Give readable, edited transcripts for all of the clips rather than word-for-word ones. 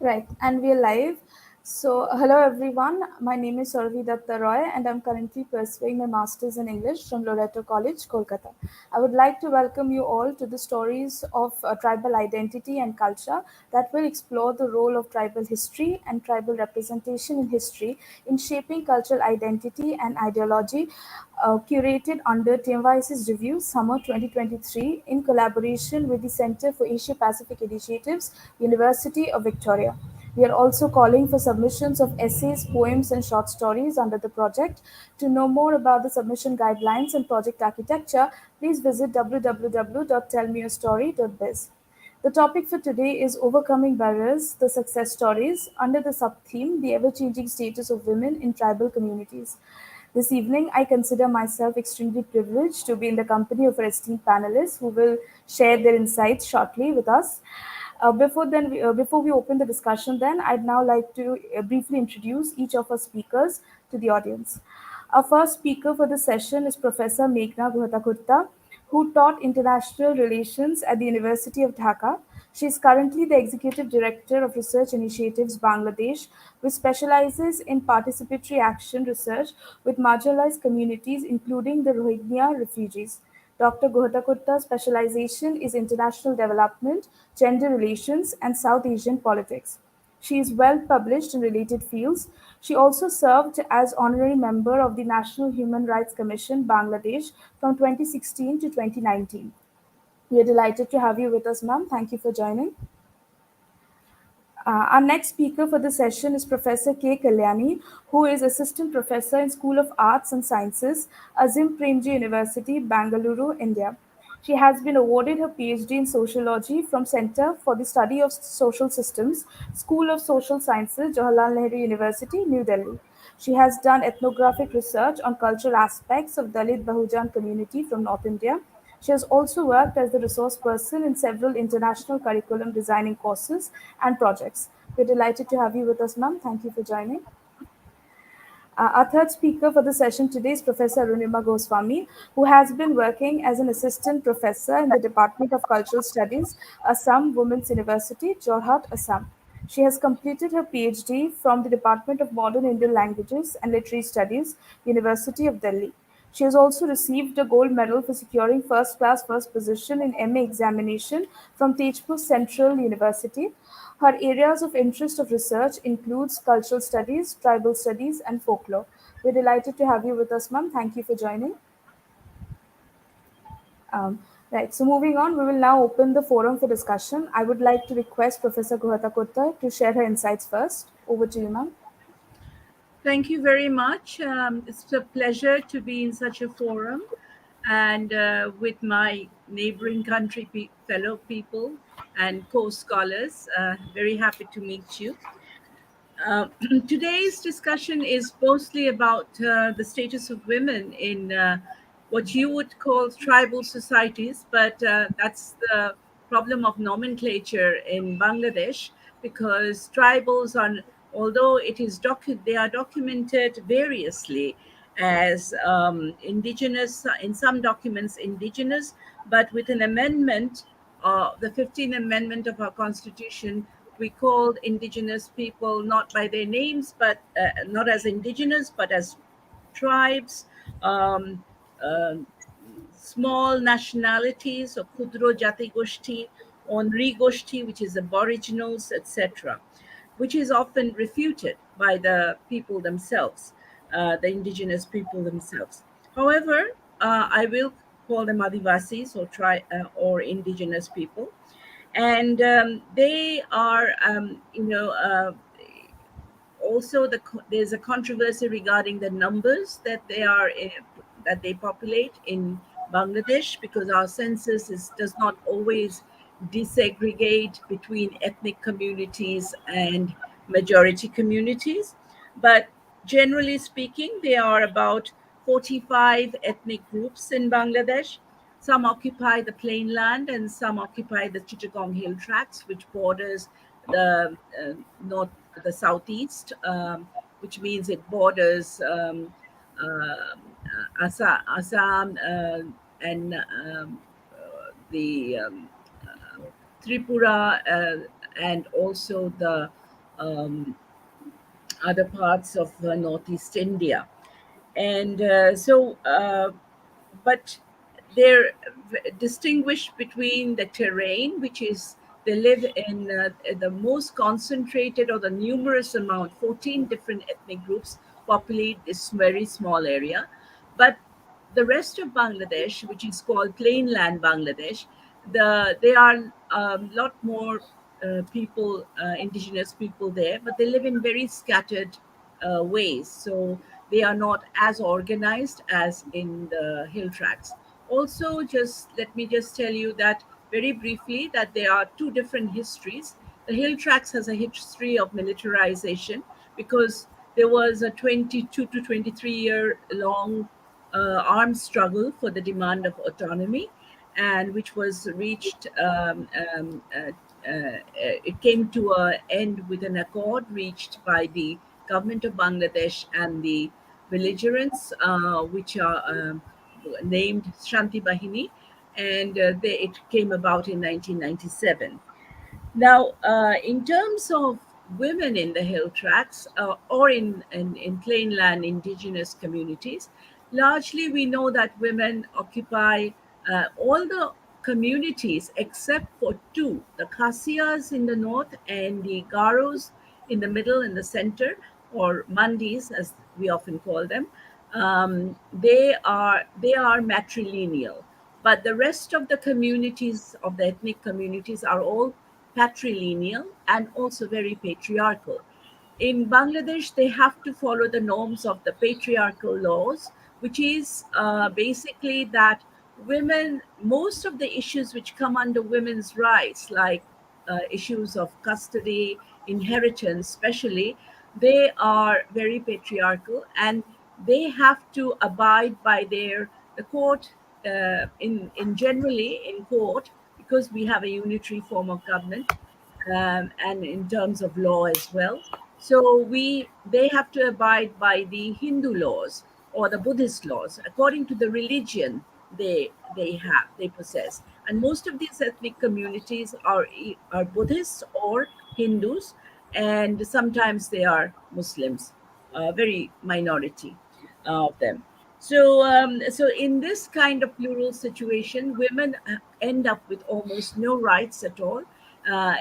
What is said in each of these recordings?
Right, and we are live. So, hello everyone. My name is Sourabhi Dutta Roy, and I'm currently pursuing my master's in English from Loreto College, Kolkata. I would like to welcome you all to the stories of tribal identity and culture that will explore the role of tribal history and tribal representation in history in shaping cultural identity and ideology, curated under TMYS's review Summer 2023 in collaboration with the Center for Asia Pacific Initiatives, University of Victoria. We are also calling for submissions of essays, poems, and short stories under the project. To know more about the submission guidelines and project architecture, please visit www.tellmeyourstory.biz. The topic for today is Overcoming Barriers, the Success Stories, under the sub-theme The Ever-Changing Status of Women in Tribal Communities. This evening, I consider myself extremely privileged to be in the company of our esteemed panelists who will share their insights shortly with us. Before we open the discussion, I'd now like to briefly introduce each of our speakers to the audience. Our first speaker for the session is Professor Meghna Guhathakurta, who taught international relations at the University of Dhaka. She is currently the Executive Director of Research Initiatives Bangladesh, which specializes in participatory action research with marginalized communities, including the Rohingya refugees. Dr. Guhathakurta's specialization is international development, gender relations, and South Asian politics. She is well published in related fields. She also served as honorary member of the National Human Rights Commission, Bangladesh, from 2016 to 2019. We are delighted to have you with us, ma'am. Thank you for joining. Our next speaker for the session is Professor K. Kalyani, who is Assistant Professor in School of Arts and Sciences, Azim Premji University, Bangalore, India. She has been awarded her PhD in Sociology from Center for the Study of Social Systems, School of Social Sciences, Jawaharlal Nehru University, New Delhi. She has done ethnographic research on cultural aspects of Dalit Bahujan community from North India. She has also worked as the resource person in several international curriculum designing courses and projects. We're delighted to have you with us, ma'am. Thank you for joining. Our third speaker for the session today is Professor Arunima Goswami, who has been working as an assistant professor in the Department of Cultural Studies, Assam Women's University, Jorhat, Assam. She has completed her PhD from the Department of Modern Indian Languages and Literary Studies, University of Delhi. She has also received a gold medal for securing first class first position in MA examination from Tejpur Central University. Her areas of interest of research includes cultural studies, tribal studies, and folklore. We're delighted to have you with us, ma'am. Thank you for joining. Um, right, so moving on, we will now open the forum for discussion. I would like to request Professor Guhathakurta to share her insights first. Over to you, ma'am. Thank you very much. It's a pleasure to be in such a forum and with my neighboring country fellow people and co-scholars. Very happy to meet you. Uh, Today's discussion is mostly about the status of women in what you would call tribal societies, but that's the problem of nomenclature in Bangladesh because tribals are, although they are documented variously as indigenous in some documents, indigenous, but with an amendment, the 15th Amendment of our Constitution, we called indigenous people not by their names, but not as indigenous, but as tribes, um, uh, small nationalities, or Kudro Jati Goshti, Onri Goshti, which is aboriginals, etc., which is often refuted by the people themselves, the indigenous people themselves. However, I will call them Adivasis or indigenous people, and they are also there's a controversy regarding the numbers that they populate in Bangladesh, because our census does not always desegregate between ethnic communities and majority communities, but generally speaking there are about 45 ethnic groups in Bangladesh. Some occupy the plain land and some occupy the Chittagong Hill Tracts, which borders the north, the southeast, which means it borders Assam and the Tripura and also the um, other parts of northeast India. And but they're distinguished between the terrain, which is they live in the most concentrated or the numerous amount, 14 different ethnic groups populate this very small area. But the rest of Bangladesh, which is called plainland Bangladesh, there are a lot more people, indigenous people there, but they live in very scattered ways. So they are not as organized as in the hill tracts. Also, just let me just tell you that very briefly that there are two different histories. The hill tracts has a history of militarization because there was a 22 to 23-year long armed struggle for the demand of autonomy, and which was reached. It came to an end with an accord reached by the government of Bangladesh and the belligerents, which are named Shanti Bahini, and it came about in 1997. Now, in terms of women in the hill tracts or in plainland indigenous communities, largely we know that women occupy all the communities except for two, the Khasias in the north and the Garos in the middle and the center, or Mandis as we often call them. They are matrilineal, but the rest of the communities of the ethnic communities are all patrilineal and also very patriarchal. In Bangladesh, they have to follow the norms of the patriarchal laws, which is basically that women, most of the issues which come under women's rights, like issues of custody, inheritance, especially, they are very patriarchal, and they have to abide by the court in generally in court, because we have a unitary form of government, and in terms of law as well. So they have to abide by the Hindu laws or the Buddhist laws according to the religion they possess. And most of these ethnic communities are Buddhists or Hindus, and sometimes they are Muslims, very minority of them. So in this kind of plural situation, women end up with almost no rights at all,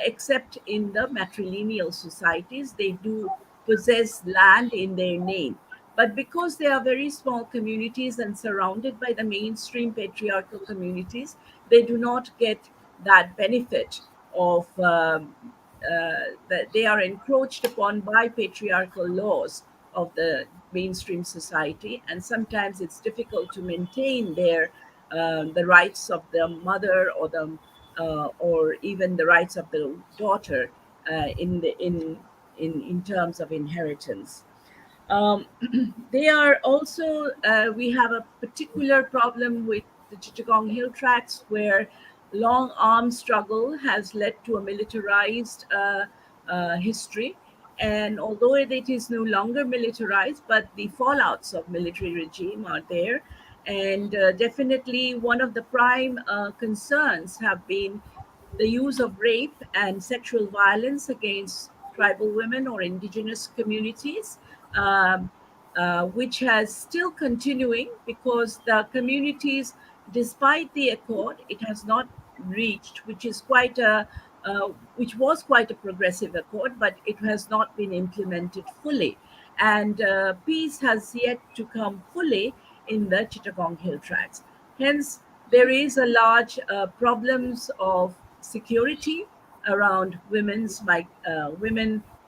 except in the matrilineal societies. They do possess land in their name. But because they are very small communities and surrounded by the mainstream patriarchal communities, they do not get that benefit of that they are encroached upon by patriarchal laws of the mainstream society, and sometimes it's difficult to maintain the rights of the mother or even the rights of the daughter in terms of inheritance. um, they are also, we have a particular problem with the Chittagong Hill Tracts, where long armed struggle has led to a militarized history. And although it is no longer militarized, but the fallouts of military regime are there. And definitely one of the prime concerns have been the use of rape and sexual violence against tribal women or indigenous communities, um, which has still continuing because the communities, despite the accord, it has not reached, which was quite a progressive accord, but it has not been implemented fully, and peace has yet to come fully in the Chittagong Hill Tracts. Hence, there is a large problems of security around women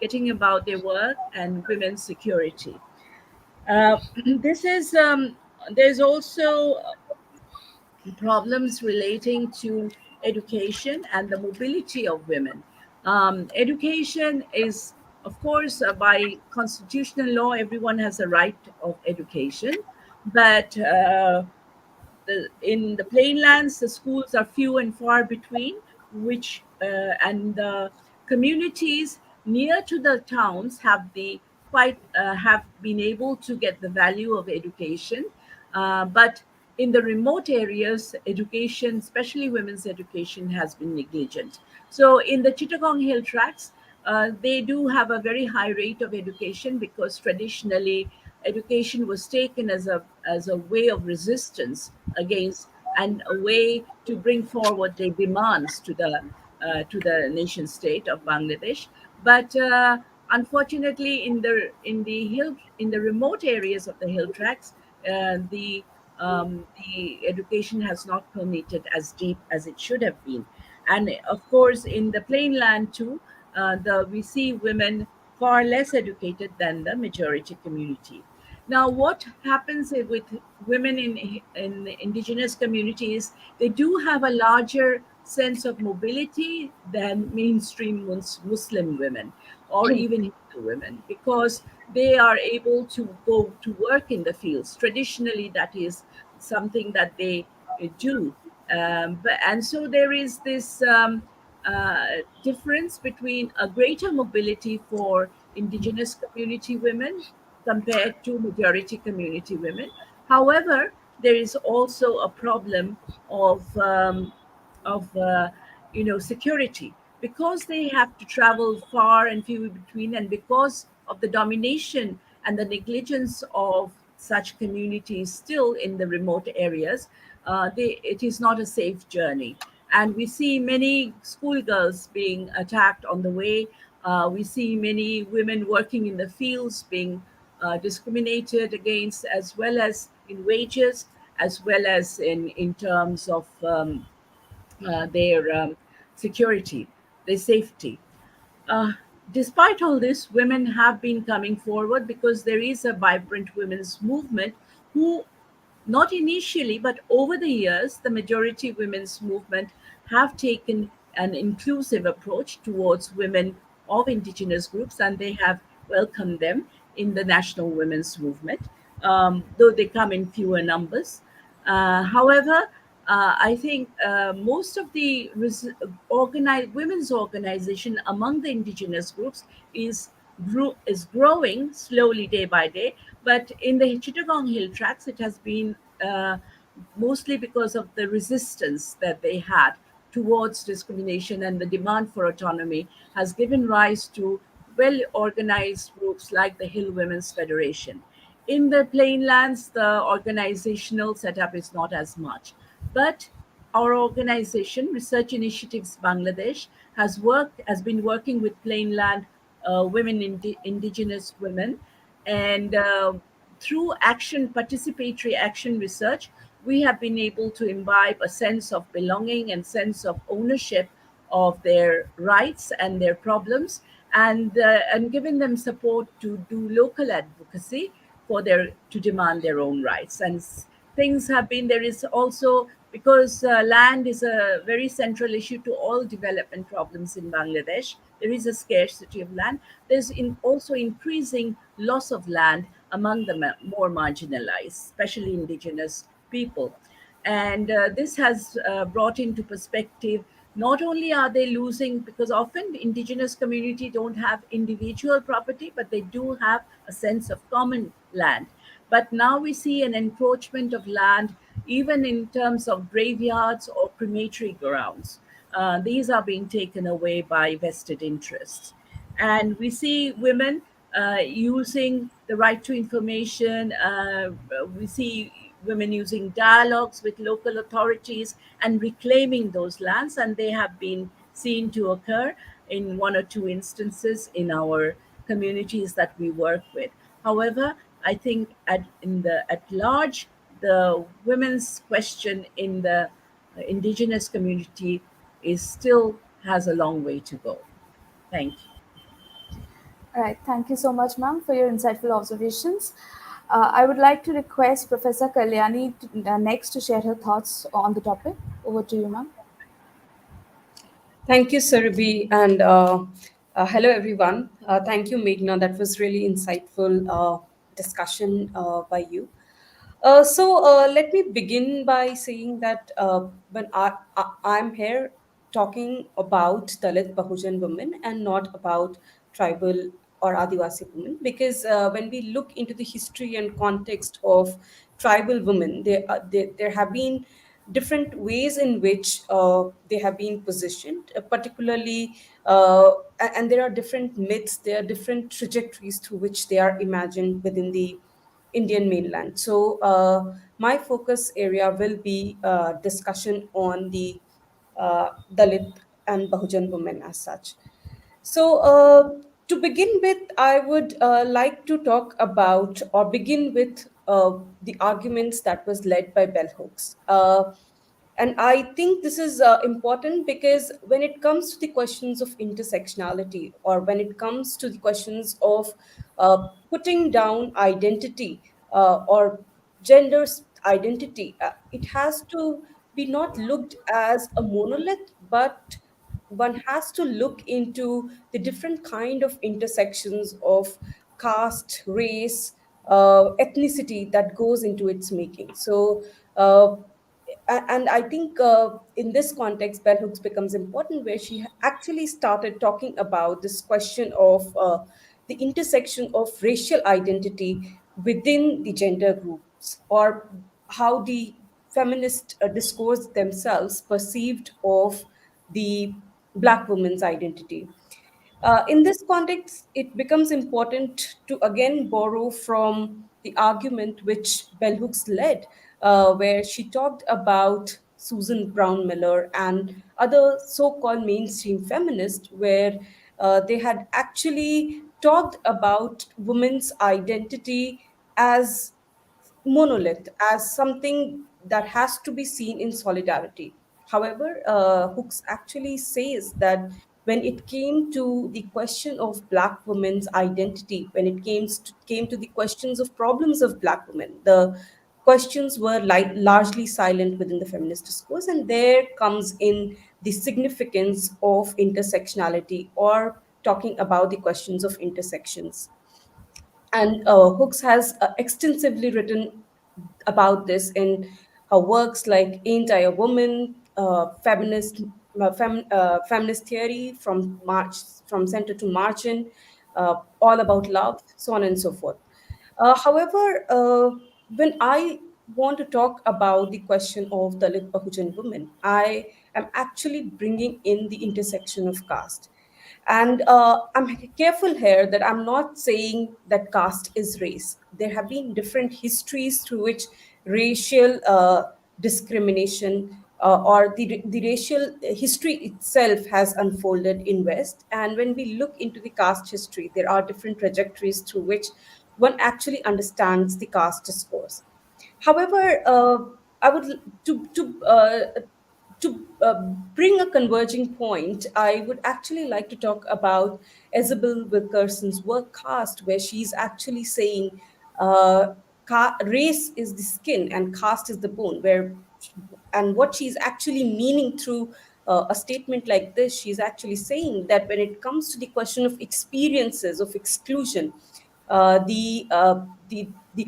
getting about their work and women's security. This is There's also problems relating to education and the mobility of women. Education is, of course, by constitutional law, everyone has a right of education, but in the plainlands, the schools are few and far between, which and the communities near to the towns have been able to get the value of education, but in the remote areas, education, especially women's education, has been negligent. So in the Chittagong Hill Tracts, they do have a very high rate of education, because traditionally education was taken as a way of resistance against, and a way to bring forward their demands to the nation state of Bangladesh. But unfortunately, in the remote areas of the hill tracts, the education has not permeated as deep as it should have been. And of course, in the plain land too, we see women far less educated than the majority community. Now, what happens with women in indigenous communities? They do have a larger sense of mobility than mainstream Muslim women, or True. even Hindu women, because they are able to go to work in the fields. Traditionally, that is something that they do. And so there is this difference between a greater mobility for indigenous community women compared to majority community women. However, there is also a problem of of security, because they have to travel far and few between, and because of the domination and the negligence of such communities still in the remote areas. It is not a safe journey, and we see many schoolgirls being attacked on the way. We see many women working in the fields being discriminated against, as well as in wages, as well as in terms of their security, their safety. Uh, Despite all this, women have been coming forward, because there is a vibrant women's movement who, not initially, but over the years, the majority women's movement have taken an inclusive approach towards women of indigenous groups, and they have welcomed them in the national women's movement, though they come in fewer numbers. However, I think most of the women's organization among the indigenous groups is growing slowly day by day. But in the Chittagong Hill Tracts, it has been mostly because of the resistance that they had towards discrimination, and the demand for autonomy has given rise to well organized groups like the Hill Women's Federation. In the plainlands, the organizational setup is not as much. But our organization, Research Initiatives Bangladesh, has been working with plainland women, indigenous women, and through participatory action research, we have been able to imbibe a sense of belonging and sense of ownership of their rights and their problems, and given them support to do local advocacy to demand their own rights. And things have been, there is also, because land is a very central issue to all development problems in Bangladesh. There is a scarcity of land. There's also increasing loss of land among the more marginalized, especially indigenous people. And this has brought into perspective, not only are they losing, because often indigenous community don't have individual property, but they do have a sense of common land. But now we see an encroachment of land, even in terms of graveyards or crematory grounds. These are being taken away by vested interests. And we see women using the right to information. We see women using dialogues with local authorities and reclaiming those lands, and they have been seen to occur in one or two instances in our communities that we work with. However, I think at large, the women's question in the indigenous community is still has a long way to go. Thank you. All right. Thank you so much, ma'am, for your insightful observations. I would like to request Professor Kalyani next to share her thoughts on the topic. Over to you, ma'am. Thank you, Sourabhi, and hello, everyone. Thank you, Meghna. That was really insightful discussion by you. Let me begin by saying that when I'm here talking about Dalit Bahujan women and not about tribal or Adivasi women, because when we look into the history and context of tribal women, there have been different ways in which they have been positioned, particularly, uh, and there are different myths, there are different trajectories through which they are imagined within the Indian mainland. So, my focus area will be discussion on the Dalit and Bahujan women as such. So, to begin with, I would like to talk about or begin with the arguments that was led by bell hooks. And I think this is important because when it comes to the questions of intersectionality, or when it comes to the questions of putting down identity or gender identity, it has to be not looked as a monolith, but one has to look into the different kind of intersections of caste, race, ethnicity that goes into its making. So, uh, and I think in this context, bell hooks becomes important, where she actually started talking about this question of the intersection of racial identity within the gender groups, or how the feminist discourse themselves perceived of the Black woman's identity. In this context, it becomes important to again borrow from the argument which Bell Hooks led, where she talked about Susan Brown Miller and other so called mainstream feminists, where they had actually talked about women's identity as monolith, as something that has to be seen in solidarity. However, Hooks actually says that when it came to the question of Black women's identity, when it came to the questions of problems of Black women, the questions were largely silent within the feminist discourse. And there comes in the significance of intersectionality, or talking about the questions of intersections. And Hooks has extensively written about this in her works like Ain't I a Woman, feminist theory from March, from center to margin, all about love, so on and so forth. However, when I want to talk about the question of Dalit Bahujan women, I am actually bringing in the intersection of caste. And I'm careful here that I'm not saying that caste is race. There have been different histories through which racial discrimination, or the racial history itself has unfolded in West. And when we look into the caste history, there are different trajectories through which one actually understands the caste discourse. However, I would to bring a converging point, I would actually like to talk about Isabel Wilkerson's work Caste, where she's actually saying race is the skin and caste is the bone. And what she's actually meaning through a statement like this, she's actually saying that when it comes to the question of experiences of exclusion, the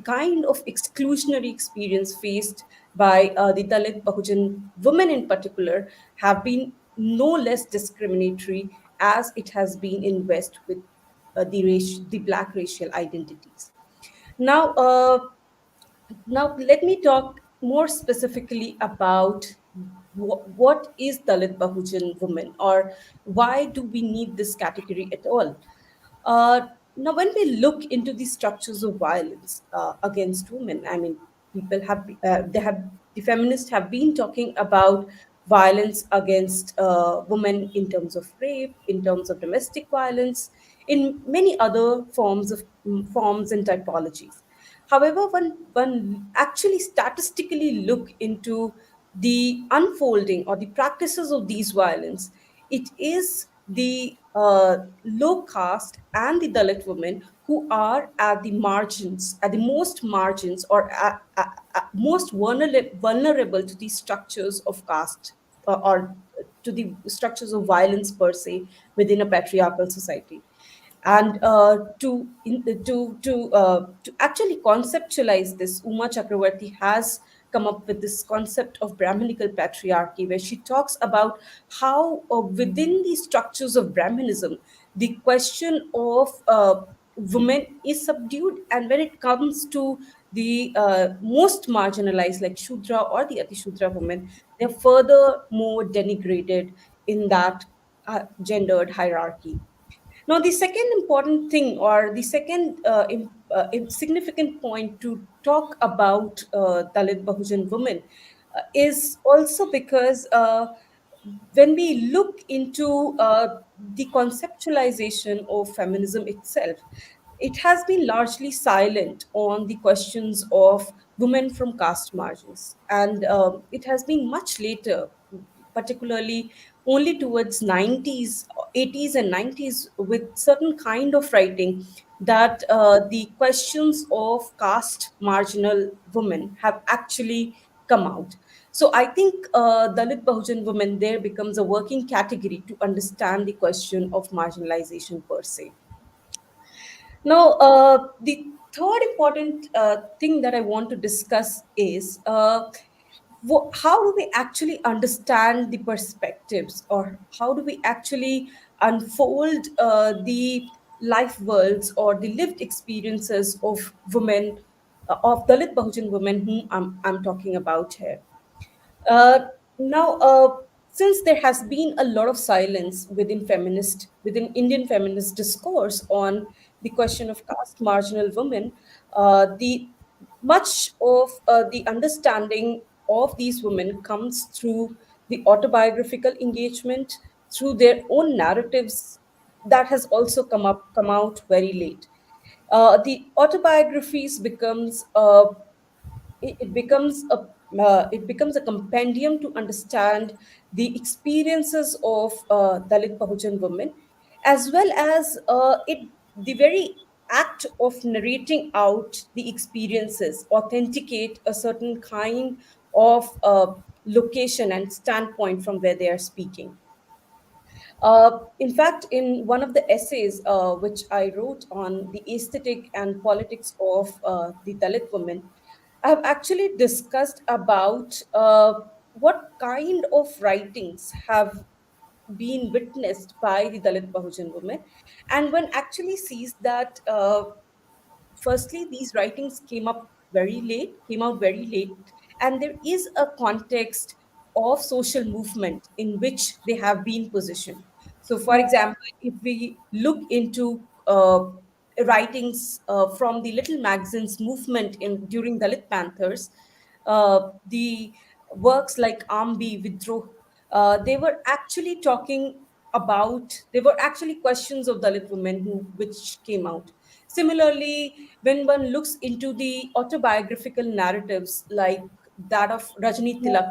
kind of exclusionary experience faced by the Dalit Bahujan women in particular have been no less discriminatory as it has been in West with the black racial identities. Now, now, let me talk more specifically about what is Dalit Bahujan women, or why do we need this category at all? Now, when we look into the structures of violence against women, I mean, the feminists have been talking about violence against women in terms of rape, in terms of domestic violence, in many other forms and typologies. However, one actually statistically look into the unfolding or the practices of these violence, it is the low caste and the Dalit women who are at the margins, at the most margins, or most vulnerable to the structures of caste, or to the structures of violence per se within a patriarchal society. And to actually conceptualize this, Uma Chakravarti has come up with this concept of Brahminical patriarchy, where she talks about how within the structures of Brahmanism, the question of women is subdued, and when it comes to the most marginalized, like Shudra or the Atishudra women, they're further more denigrated in that gendered hierarchy. Now, the second important thing, or the second significant point to talk about Dalit Bahujan women, is also because when we look into the conceptualization of feminism itself, it has been largely silent on the questions of women from caste margins. And it has been much later, particularly only towards 90s, 80s and 90s, with certain kind of writing, that the questions of caste marginal women have actually come out. So I think Dalit Bahujan women there becomes a working category to understand the question of marginalization per se. Now, the third important thing that I want to discuss is how do we actually understand the perspectives, or how do we actually unfold the life worlds or the lived experiences of women, of Dalit Bahujan women whom I'm talking about here. Uh, now, since there has been a lot of silence within Indian feminist discourse on the question of caste marginal women, the much of the understanding of these women comes through the autobiographical engagement, through their own narratives that has also come out very late. The autobiographies becomes it becomes a compendium to understand the experiences of Dalit Bahujan women, as well as the very act of narrating out the experiences authenticate a certain kind of location and standpoint from where they are speaking. In fact, in one of the essays which I wrote on the aesthetic and politics of the Dalit women, I have actually discussed about what kind of writings have been witnessed by the Dalit Bahujan women, and one actually sees that firstly, these writings came out very late, and there is a context of social movement in which they have been positioned. So, for Yeah. example, if we look into writings from the Little Magazines movement in during Dalit Panthers, the works like Ambi, Vidroh, they were actually talking about, they were actually questions of Dalit women which came out. Similarly, when one looks into the autobiographical narratives like that of Rajni Yeah.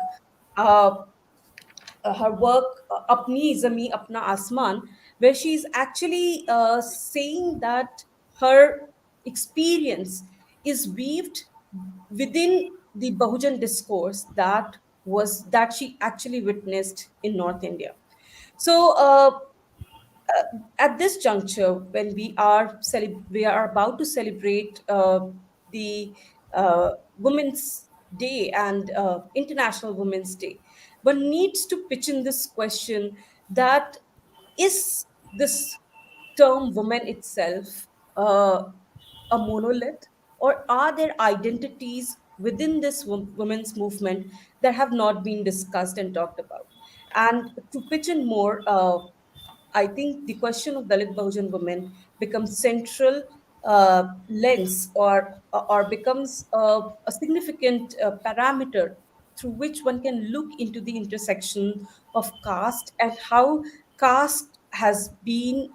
Tilak, her work Apni Zami Apna Asman, where she's actually saying that her experience is weaved within the Bahujan discourse that she actually witnessed in North India. So at this juncture, when we are about to celebrate the Women's Day and International Women's Day, one needs to pitch in this question: that is this term woman itself a monolith, or are there identities within this women's movement that have not been discussed and talked about? And to pitch in more, I think the question of Dalit Bahujan women becomes central lens, or becomes a significant parameter through which one can look into the intersection of caste and how caste has been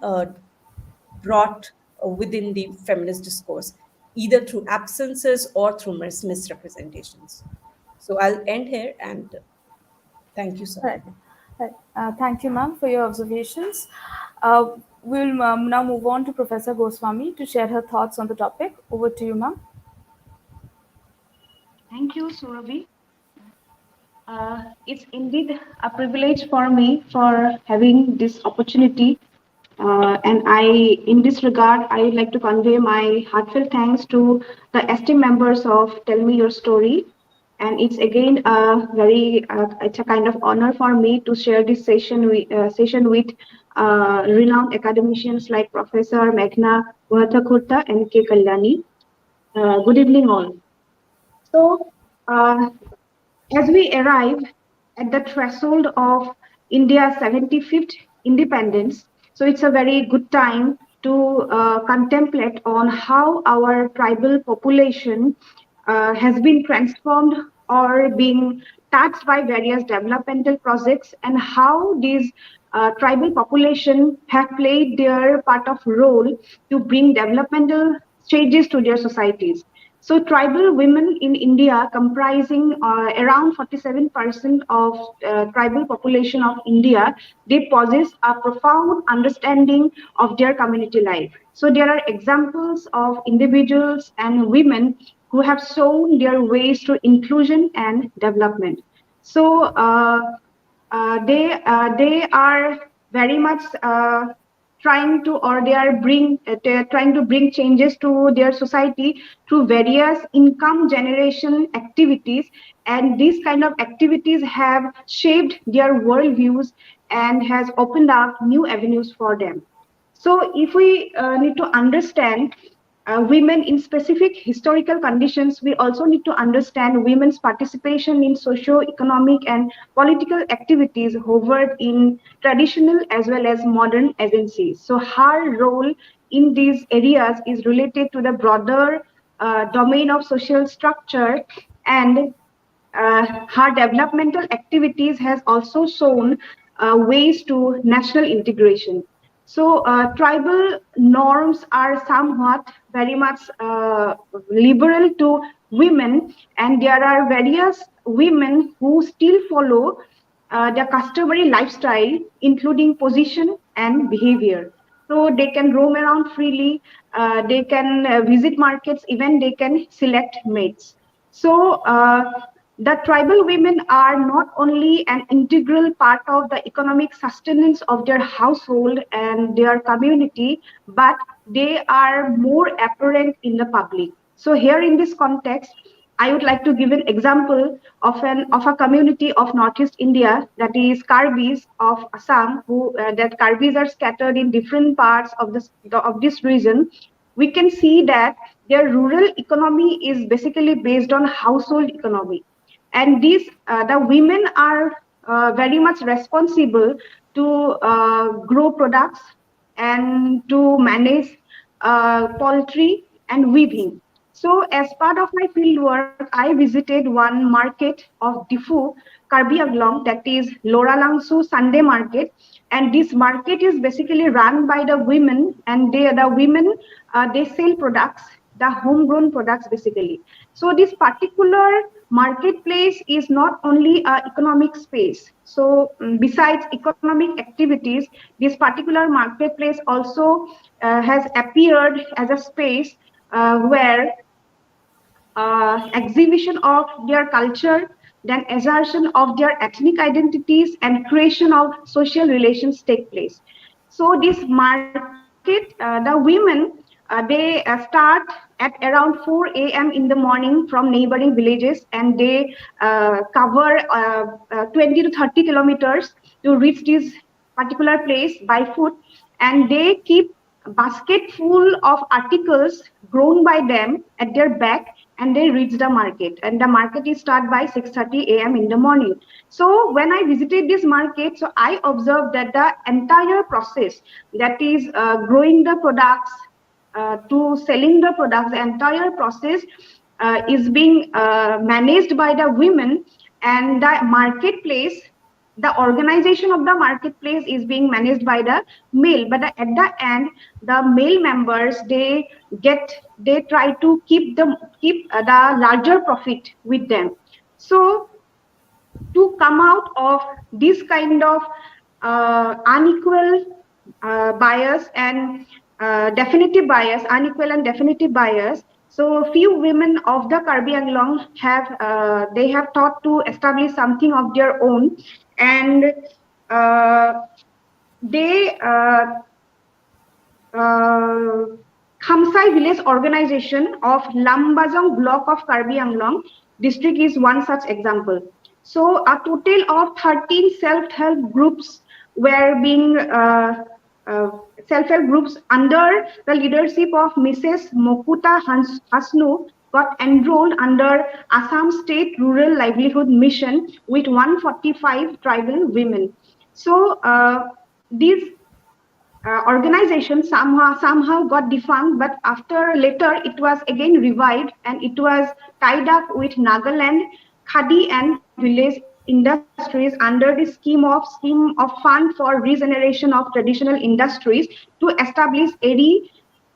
brought within the feminist discourse, either through absences or through misrepresentations. So I'll end here, and thank you, Right. Sourabhi. Right. Thank you, ma'am, for your observations. We'll now move on to Professor Goswami to share her thoughts on the topic. Over to you, ma'am. Thank you, Sourabhi. It's indeed a privilege for me for having this opportunity. And in this regard, I would like to convey my heartfelt thanks to the esteemed members of Tell Me Your Story. And it's again it's a kind of honor for me to share this session with renowned academicians like Professor Meghna, Guhathakurta, and K. Kalyani. Good evening, all. So, as we arrive at the threshold of India's 75th independence, so it's a very good time to contemplate on how our tribal population has been transformed or being touched by various developmental projects, and how these tribal population have played their part of role to bring developmental changes to their societies. So tribal women in India, comprising around 47% of tribal population of India, they possess a profound understanding of their community life. So there are examples of individuals and women who have shown their ways to inclusion and development. So they are very much trying to, or they're trying to bring changes to their society through various income generation activities, and these kind of activities have shaped their worldviews and has opened up new avenues for them. So if we need to understand women in specific historical conditions, we also need to understand women's participation in socio-economic and political activities hovered in traditional as well as modern agencies. So her role in these areas is related to the broader domain of social structure, and her developmental activities has also shown ways to national integration. So tribal norms are somewhat very much liberal to women, and there are various women who still follow the customary lifestyle, including position and behavior. So they can roam around freely, they can visit markets, even they can select mates. So the tribal women are not only an integral part of the economic sustenance of their household and their community, but they are more apparent in the public. So here in this context, I would like to give an example of a community of Northeast India, that is Karbis of Assam, who that Karbis are scattered in different parts of this region. We can see that their rural economy is basically based on household economy, and these the women are very much responsible to grow products and to manage poultry and weaving. So as part of my field work, I visited one market of Diffu, Karbi Anglong, that is Lora Langsu Sunday market. And this market is basically run by the women, and the women they sell products, the homegrown products basically. So this particular marketplace is not only a economic space. So besides economic activities, this particular marketplace also has appeared as a space where exhibition of their culture, then assertion of their ethnic identities, and creation of social relations take place. So this market, the women, they start at around 4 a.m. in the morning from neighboring villages, and they cover 20 to 30 kilometers to reach this particular place by foot, and they keep a basket full of articles grown by them at their back, and they reach the market, and the market is start by 6:30 a.m. in the morning. So when I visited this market, so I observed that the entire process, that is growing the products to selling the products, the entire process is being managed by the women, and the marketplace, the organization of the marketplace is being managed by the male. But at the end, the male members, they try to keep the larger profit with them. So to come out of this kind of unequal bias and definitive bias, unequal and definitive bias. So few women of the Karbi Anglong have they have thought to establish something of their own, and uh, they Khamsai village organization of Lambajong block of Karbi Anglong district is one such example. So a total of 13 self-help groups were being self-help groups under the leadership of Mrs. Mokuta Hasnu got enrolled under Assam State Rural Livelihood Mission with 145 tribal women. So these organization somehow got defunct, but after later it was again revived and it was tied up with Nagaland Khadi and village industries under the scheme of fund for regeneration of traditional industries to establish Eri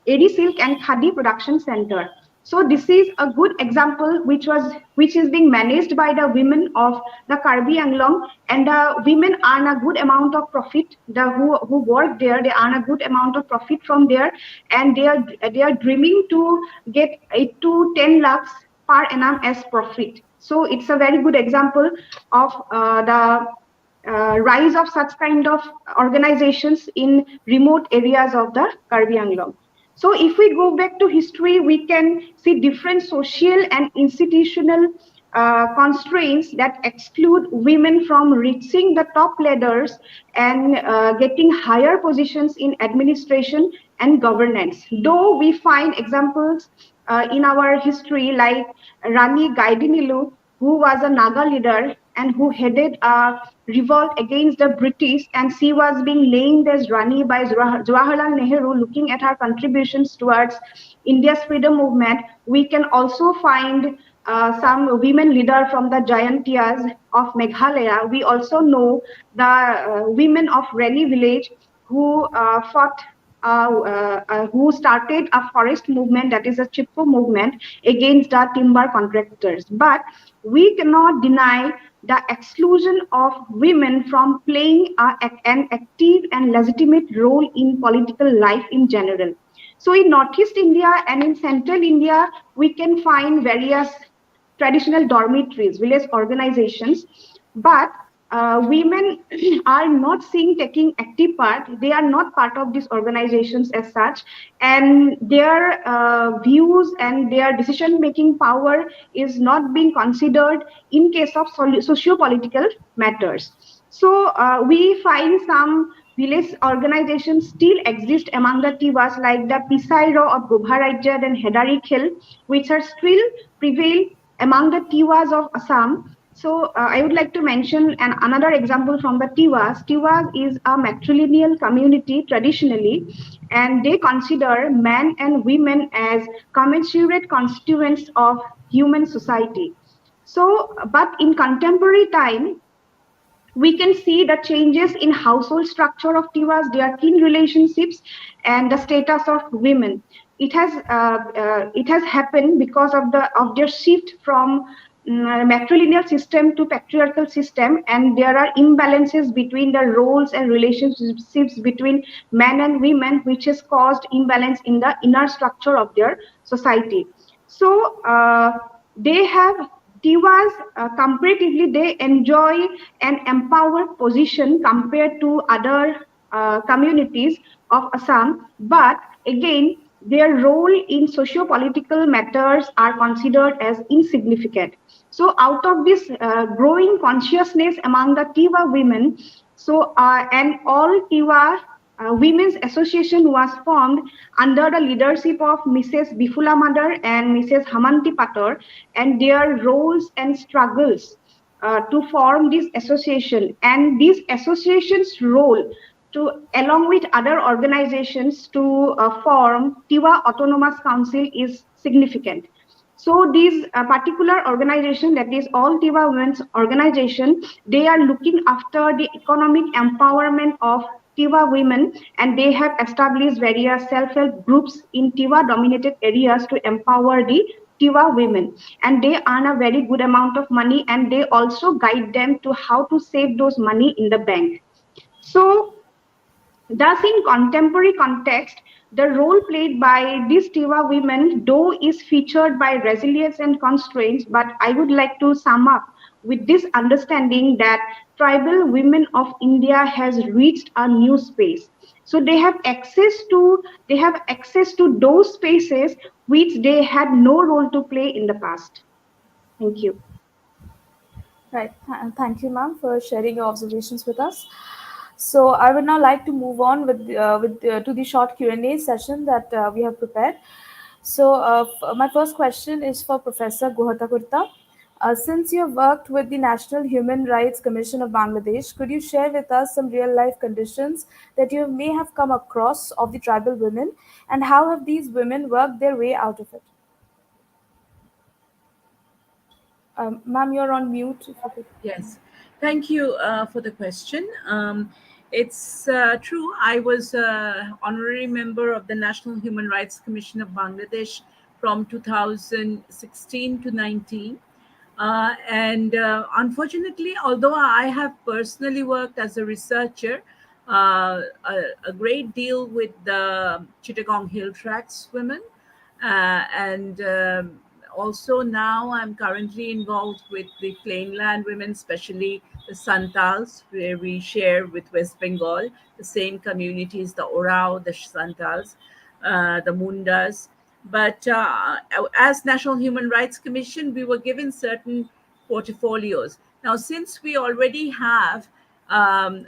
Silk and Khadi Production Center. So this is a good example which is being managed by the women of the Karbi Anglong, and the women earn a good amount of profit. The who work there, they earn a good amount of profit from there, and they are dreaming to get 8 to 10 lakhs per annum as profit. So it's a very good example of the rise of such kind of organizations in remote areas of the Karbi Anglong. So if we go back to history, we can see different social and institutional constraints that exclude women from reaching the top ladders and getting higher positions in administration and governance. Though we find examples in our history like Rani Gaidinilu, who was a Naga leader and who headed a revolt against the British, and she was being named as Rani by Jawaharlal Nehru, looking at her contributions towards India's freedom movement. We can also find some women leader from the Jayantiyas of Meghalaya. We also know the women of Reni village who who started a forest movement, that is a Chipko movement, against the timber contractors. But we cannot deny the exclusion of women from playing an active and legitimate role in political life in general. So in Northeast India and in Central India, we can find various traditional dormitories, village organizations, but women are not seen taking active part. They are not part of these organizations as such, and their views and their decision-making power is not being considered in case of socio-political matters. So we find some village organizations still exist among the Tiwas, like the Pisairo of Gobharajyad and Hedari Khel, which are still prevail among the Tiwas of Assam. So I would like to mention another example from the Tiwas. Tiwas is a matrilineal community traditionally, and they consider men and women as commensurate constituents of human society. So, but in contemporary time, we can see the changes in household structure of Tiwas, their kin relationships, and the status of women. It has happened because of their shift from matrilineal system to patriarchal system, and there are imbalances between the roles and relationships between men and women, which has caused imbalance in the inner structure of their society. So they have Tiwas comparatively they enjoy an empowered position compared to other communities of Assam, but again their role in socio-political matters are considered as insignificant. So out of this growing consciousness among the Tiwa women, so and all Tiwa Women's Association was formed under the leadership of Mrs. Bifula Madar and Mrs. Hamanti Pator, and their roles and struggles to form this association, and this association's role to, along with other organizations, to form Tiwa Autonomous Council is significant. So these particular organization, that is all Tiwa Women's Organization, they are looking after the economic empowerment of Tiwa women, and they have established various self-help groups in Tiwa dominated areas to empower the Tiwa women, and they earn a very good amount of money, and they also guide them to how to save those money in the bank. So thus, in contemporary context, the role played by these Tiwa women, though is featured by resilience and constraints, but I would like to sum up with this understanding that tribal women of India has reached a new space. So they have access to those spaces which they had no role to play in the past. Thank you. Right. Thank you, ma'am, for sharing your observations with us. So I would now like to move on with to the short Q&A session that we have prepared. So, my first question is for Professor Guhathakurta. Since you have worked with the National Human Rights Commission of Bangladesh, could you share with us some real life conditions that you may have come across of the tribal women, and how have these women worked their way out of it? Ma'am, you're on mute. If you could. Yes, thank you for the question. It's true. I was honorary member of the National Human Rights Commission of Bangladesh from 2016 to 19. And unfortunately, although I have personally worked as a researcher a great deal with the Chittagong Hill Tracts women, and also now I'm currently involved with the Plainland women, especially the Santals, where we share with West Bengal the same communities, the Orao, the Santals, the Mundas. But as National Human Rights Commission, we were given certain portfolios. Now, since we already have, and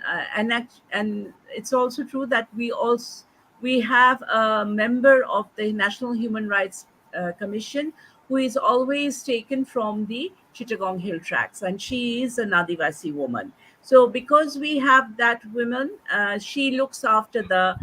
it's also true that we have a member of the National Human Rights Commission who is always taken from the Chittagong Hill Tracts, and she is an Adivasi woman. So, because we have that woman, she looks after the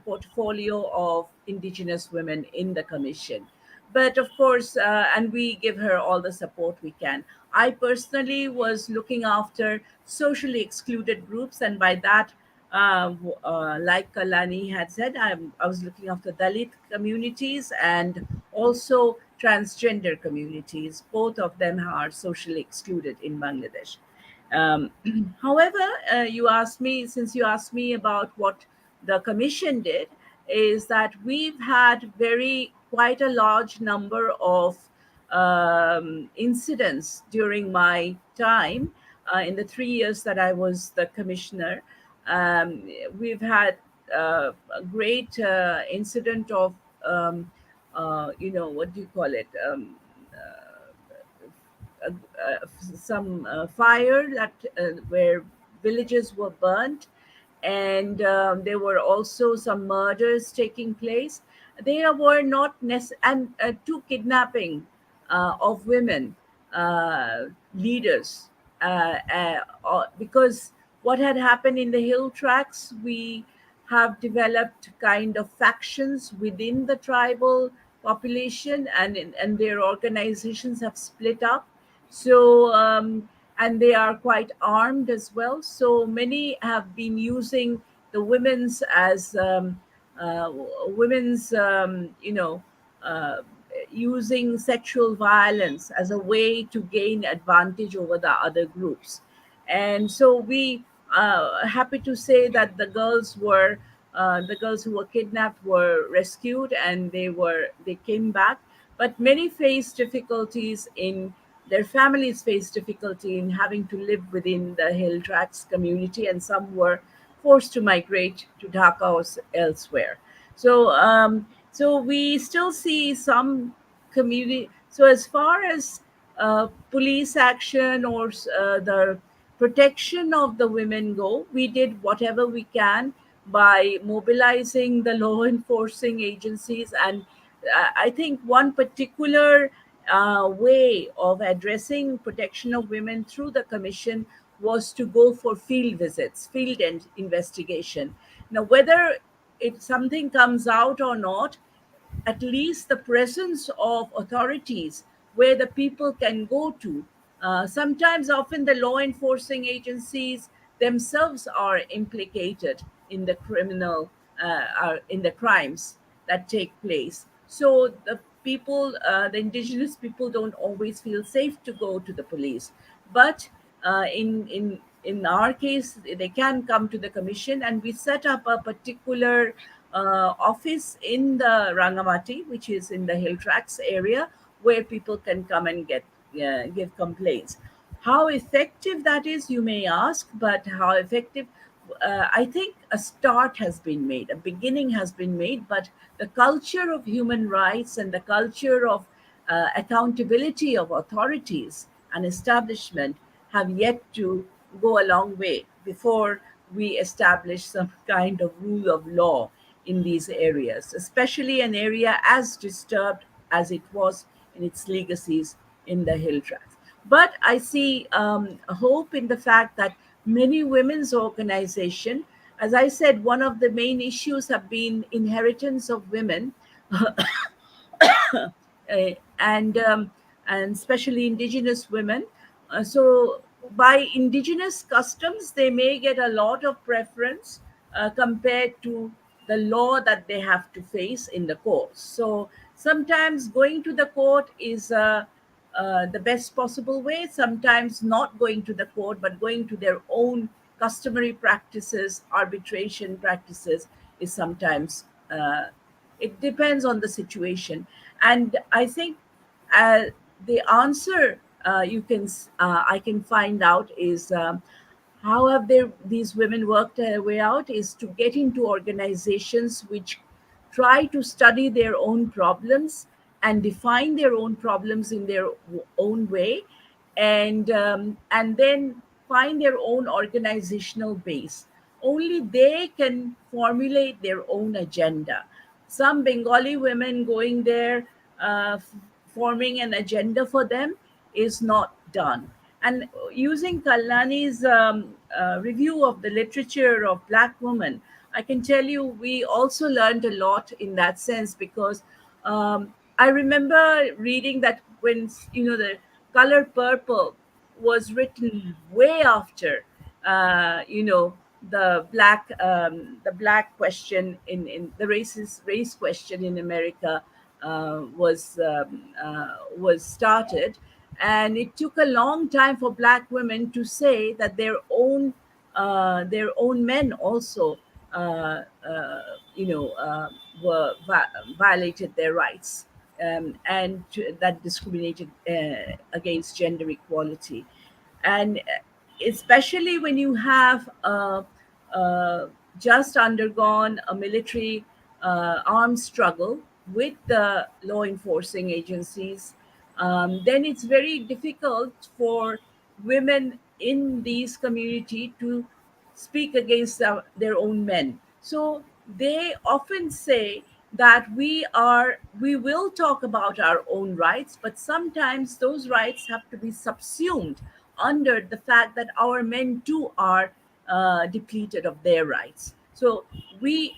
portfolio of indigenous women in the commission. But of course, and we give her all the support we can. I personally was looking after socially excluded groups, and by that, like Kalyani had said, I was looking after Dalit communities and also transgender communities. Both of them are socially excluded in Bangladesh. Um, However, since you asked me about what the commission did, is that we've had quite a large number of incidents during my time in the 3 years that I was the commissioner. We've had a great incident of, what do you call it? Uh, some fire that where villages were burnt, and there were also some murders taking place. They were not and two kidnapping of women leaders, because what had happened in the hill tracts, we have developed kind of factions within the tribal population, and their organizations have split up. So, and they are quite armed as well. So many have been using the uh, women's, uh, using sexual violence as a way to gain advantage over the other groups. And so we happy to say that the girls who were kidnapped were rescued, and they came back. But many faced difficulties in their families faced difficulty in having to live within the hill tracts community, and some were forced to migrate to Dhaka or elsewhere. So we still see some community. So as far as police action or the protection of the women go, we did whatever we can by mobilizing the law enforcing agencies. And I think one particular way of addressing protection of women through the commission was to go for field visits, field and investigation. Now, whether something comes out or not, at least the presence of authorities where the people can go to. Sometimes, often, the law enforcing agencies themselves are implicated in the in the crimes that take place. So the indigenous people don't always feel safe to go to the police. But in our case, they can come to the commission, and we set up a particular office in the Rangamati, which is in the hill tracts area, where people can come and give complaints. How effective that is, you may ask, but how effective? I think a start has been made, a beginning has been made, but the culture of human rights and the culture of accountability of authorities and establishment have yet to go a long way before we establish some kind of rule of law in these areas, especially an area as disturbed as it was in its legacies in the hill tracts. But I see hope in the fact that many women's organization, as I said, one of the main issues have been inheritance of women, uh, and and especially indigenous women. So by indigenous customs, they may get a lot of preference compared to the law that they have to face in the courts. So sometimes going to the court is the best possible way. Sometimes not going to the court, but going to their own customary practices, arbitration practices, is sometimes. It depends on the situation, and I think uh, the answer I can find out is how have these women worked their way out is to get into organizations which try to study their own problems and define their own problems in their own way, and then find their own organizational base. Only they can formulate their own agenda. Some Bengali women going there, forming an agenda for them, is not done. And using Kalyani's review of the literature of Black women, I can tell you we also learned a lot in that sense, because I remember reading that when the color purple was written way after the black question in the race question in America was started, and it took a long time for black women to say that their own men also you know were violated their rights, that discriminated against gender equality. And especially when you have uh, just undergone a military armed struggle with the law enforcing agencies, then it's very difficult for women in these community to speak against their own men. So they often say that we will talk about our own rights, but sometimes those rights have to be subsumed under the fact that our men too are depleted of their rights. So we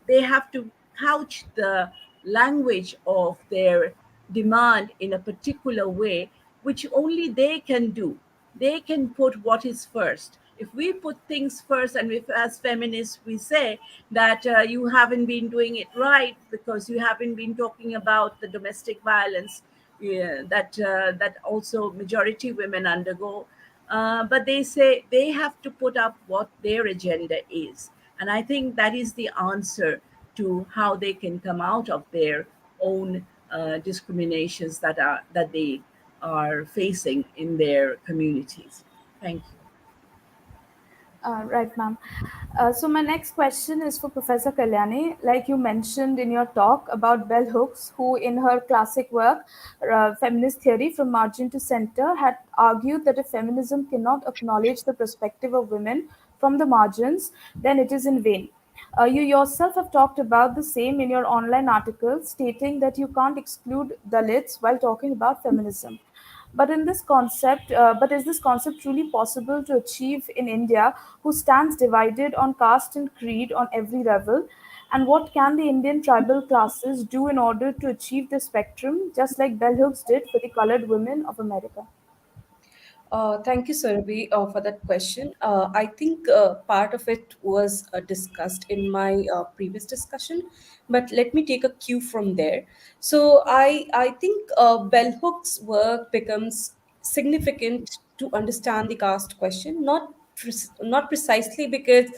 they have to couch the language of their demand in a particular way, which only they can do. They can put what is first. If we put things first, and if as feminists we say that you haven't been doing it right because you haven't been talking about the domestic violence, yeah, that also majority women undergo, but they say they have to put up what their agenda is. And I think that is the answer to how they can come out of their own discriminations that they are facing in their communities. Thank you. Right, ma'am. So my next question is for Professor Kalyani. Like you mentioned in your talk about bell hooks, who in her classic work, Feminist Theory from Margin to Center, had argued that if feminism cannot acknowledge the perspective of women from the margins, then it is in vain. You yourself have talked about the same in your online article, stating that you can't exclude Dalits while talking about feminism. But is this concept truly possible to achieve in India, who stands divided on caste and creed on every level? And what can the Indian tribal classes do in order to achieve the spectrum, just like bell hooks did for the colored women of America? Thank you, Sourabhi, for that question. I think part of it was discussed in my previous discussion, but let me take a cue from there. So I think bell hook's work becomes significant to understand the caste question, not precisely because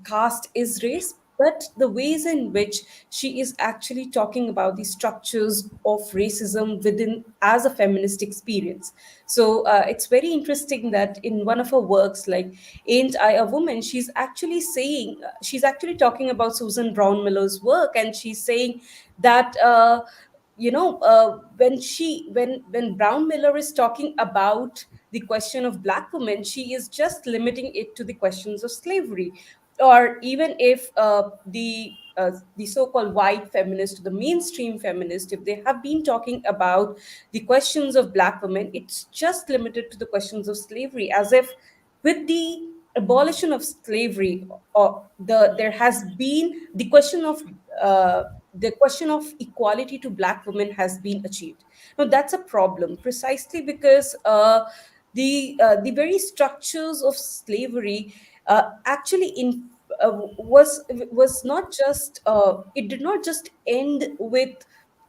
caste is race, but the ways in which she is actually talking about the structures of racism within as a feminist experience. So it's very interesting that in one of her works, like Ain't I a Woman, she's actually talking about Susan Brown Miller's work, and she's saying that when Brown Miller is talking about the question of black women, she is just limiting it to the questions of slavery. Or even if the the so-called white feminist, the mainstream feminist, if they have been talking about the questions of black women, it's just limited to the questions of slavery, as if with the abolition of slavery, or there has been uh, the question of equality to black women has been achieved. Now that's a problem, precisely because the very structures of slavery actually was not just it did not just end with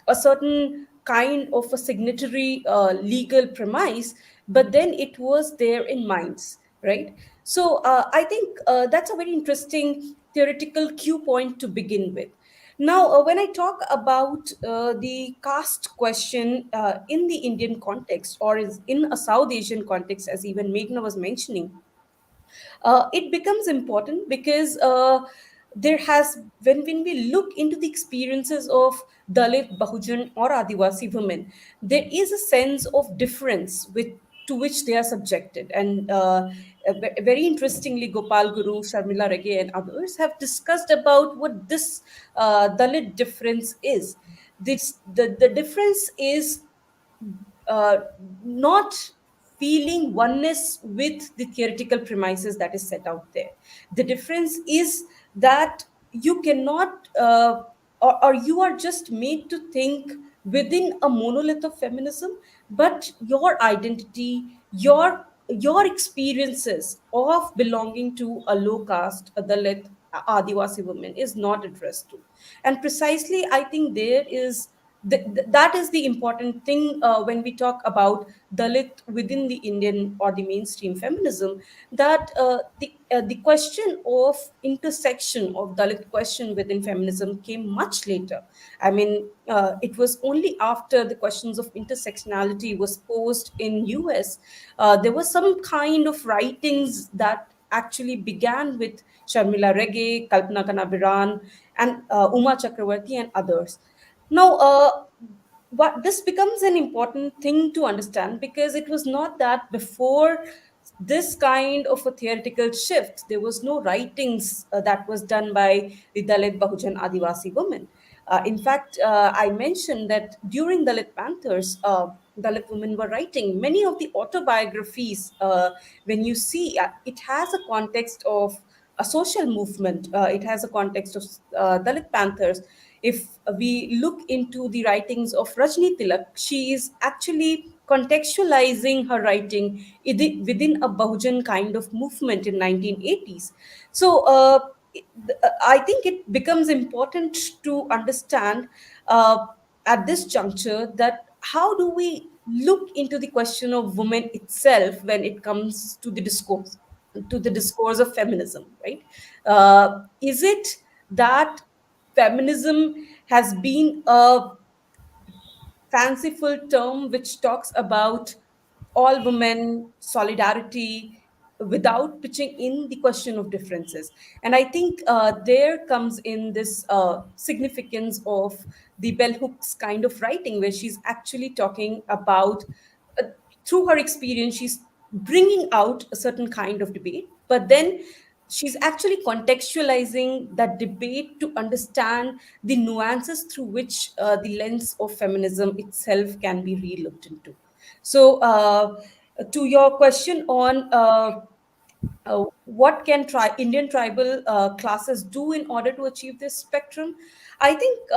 a certain kind of a signatory legal premise, but then it was there in minds, right? So I think that's a very interesting theoretical cue point to begin with. Now, when I talk about the caste question in the Indian context, or is in a South Asian context, as even Meghna was mentioning, it becomes important because there has when we look into the experiences of Dalit, Bahujan, or Adivasi women, there is a sense of difference to which they are subjected. And very interestingly, Gopal Guru, Sharmila Rege, and others have discussed about what this Dalit difference is. The difference is uh, not feeling oneness with the theoretical premises that is set out there. The difference is that you cannot, or you are just made to think within a monolith of feminism, but your identity, your experiences of belonging to a low caste, a Dalit, Adivasi woman is not addressed to. And precisely, I think there is that is the important thing when we talk about Dalit within the Indian or the mainstream feminism, that the question of intersection of Dalit question within feminism came much later. I mean, it was only after the questions of intersectionality was posed in US, there was some kind of writings that actually began with Sharmila Rege, Kalpana Kanabiran, and Uma Chakravarti and others. Now, what this becomes an important thing to understand, because it was not that before this kind of a theoretical shift, there was no writings that was done by the Dalit, Bahujan, Adivasi women. In fact, I mentioned that during Dalit Panthers, Dalit women were writing many of the autobiographies. When you see, it has a context of a social movement. It has a context of Dalit Panthers. If we look into the writings of Rajni Tilak, she is actually contextualizing her writing within a Bahujan kind of movement in 1980s. So I think it becomes important to understand at this juncture that how do we look into the question of women itself when it comes to the discourse of feminism, right? Is it that feminism has been a fanciful term which talks about all women solidarity without pitching in the question of differences? And I think there comes in this significance of the bell hooks kind of writing, where she's actually talking about uh, through her experience, she's bringing out a certain kind of debate, but then she's actually contextualizing that debate to understand the nuances through which the lens of feminism itself can be re-looked into. So, to your question on what can Indian tribal classes do in order to achieve this spectrum? I think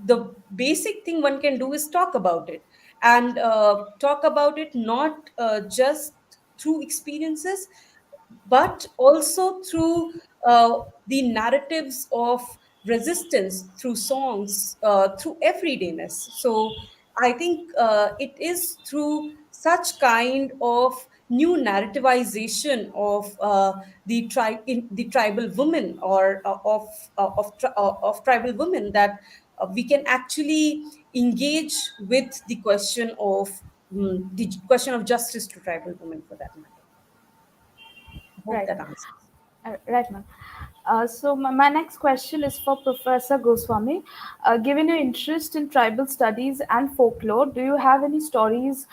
the basic thing one can do is talk about it, and talk about it not just through experiences, but also through the narratives of resistance, through songs, through everydayness. So I think it is through such kind of new narrativization of the tribal women, or of tribal women, that we can actually engage with the question of justice to tribal women, for that matter. I hope Right. that answers. Right, ma'am. So my next question is for Professor Goswami. Given your interest in tribal studies and folklore, do you have any stories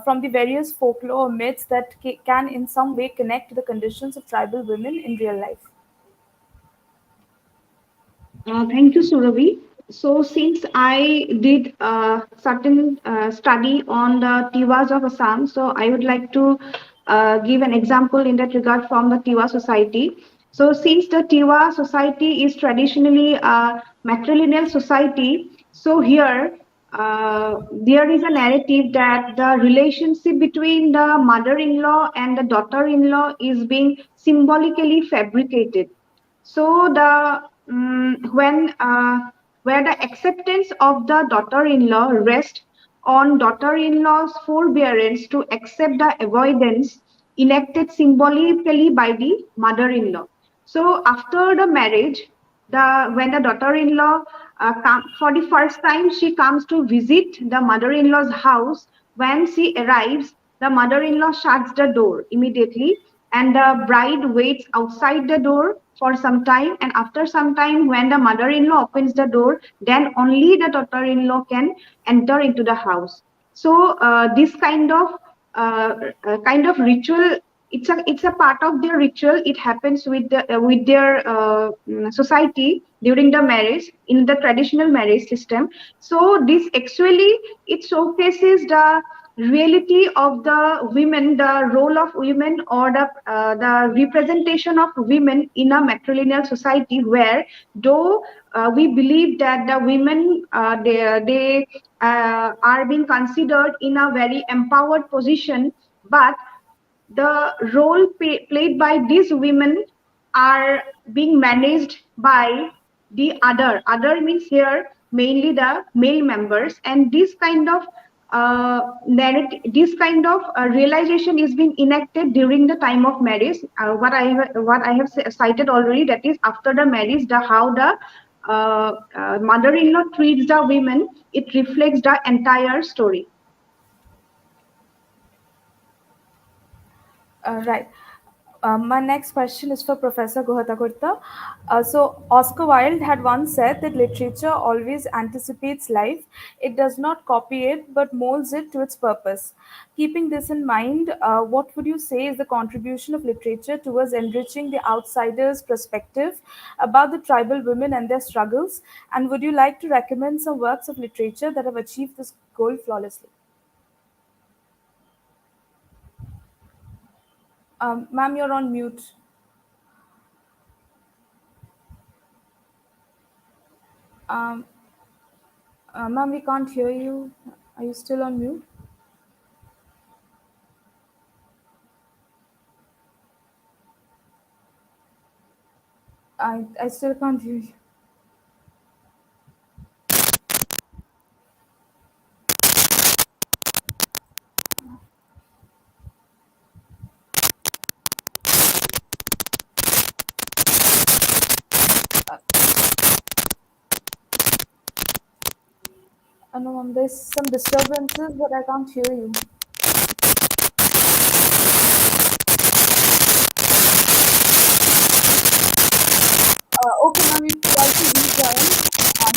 from the various folklore myths that can in some way connect to the conditions of tribal women in real life? Thank you, Surabhi. So, since I did a certain study on the Tiwas of Assam, so I would like to give an example in that regard from the Tiwa society. So, since the Tiwa society is traditionally a matrilineal society, so here there is a narrative that the relationship between the mother-in-law and the daughter-in-law is being symbolically fabricated. So the when where the acceptance of the daughter-in-law rests on daughter-in-law's forbearance to accept the avoidance enacted symbolically by the mother-in-law. So after the marriage, the when the daughter-in-law for the first time she comes to visit the mother-in-law's house, when she arrives, the mother-in-law shuts the door immediately, and the bride waits outside the door for some time, and after some time when the mother-in-law opens the door, then only the daughter-in-law can enter into the house. So this uh, kind of ritual, it's a part of their ritual. It happens with their society during the marriage in the traditional marriage system. So this actually it showcases the reality of the women, the role of women, or the representation of women in a matrilineal society, where though we believe that the women they are being considered in a very empowered position, but the role played by these women are being managed by the other means here mainly the male members, and this kind of narrative, this kind of realization is being enacted during the time of marriage. What I have cited already, that is after the marriage, the how the mother-in-law treats the women, it reflects the entire story. Right. My next question is for Professor Guhathakurta. So, Oscar Wilde had once said that literature always anticipates life. It does not copy it, but molds it to its purpose. Keeping this in mind, what would you say is the contribution of literature towards enriching the outsider's perspective about the tribal women and their struggles? And would you like to recommend some works of literature that have achieved this goal flawlessly? Ma'am, you're on mute. Um, Ma'am, we can't hear you. Are you still on mute? I still can't hear you. No, ma'am, there's some disturbances, but I can't hear you. Okay, ma'am, if you like to rejoin, um,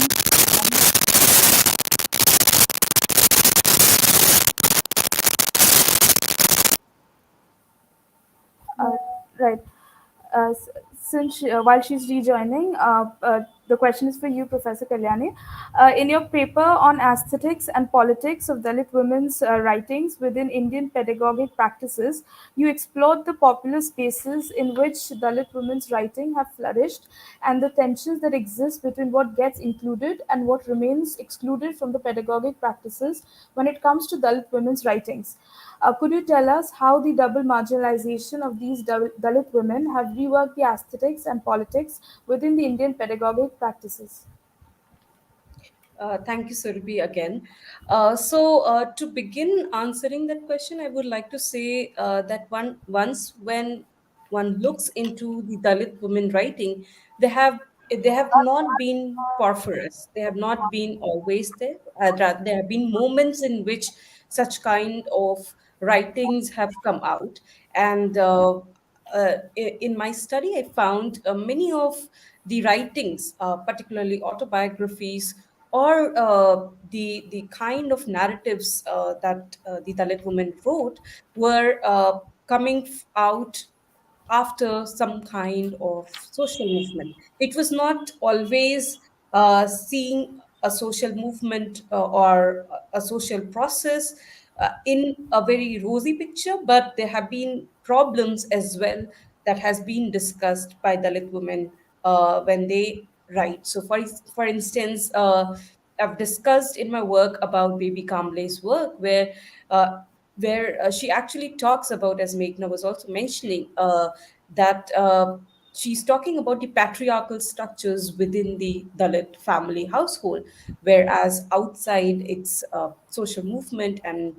Uh, right. Since while she's rejoining, the question is for you, Professor Kalyani. In your paper on aesthetics and politics of Dalit women's writings within Indian pedagogic practices, you explored the popular spaces in which Dalit women's writing have flourished and the tensions that exist between what gets included and what remains excluded from the pedagogic practices when it comes to Dalit women's writings. Could you tell us how the double marginalization of these Dalit women have reworked the aesthetics and politics within the Indian pedagogic practices? Thank you, Surbhi, again. To begin answering that question, I would like to say that once when one looks into the Dalit women writing, they have they have not been porphyrious. They have not been always there. Rather, there have been moments in which such kind of writings have come out, and in my study, I found many of the writings, particularly autobiographies or the kind of narratives that the Dalit women wrote, were coming out after some kind of social movement. It was not always seeing a social movement or a social process in a very rosy picture, but there have been problems as well that has been discussed by Dalit women when they write. So, for instance, I've discussed in my work about Baby Kamble's work, uh, where she actually talks about, as Meghna was also mentioning, that she's talking about the patriarchal structures within the Dalit family household, whereas outside it's social movement and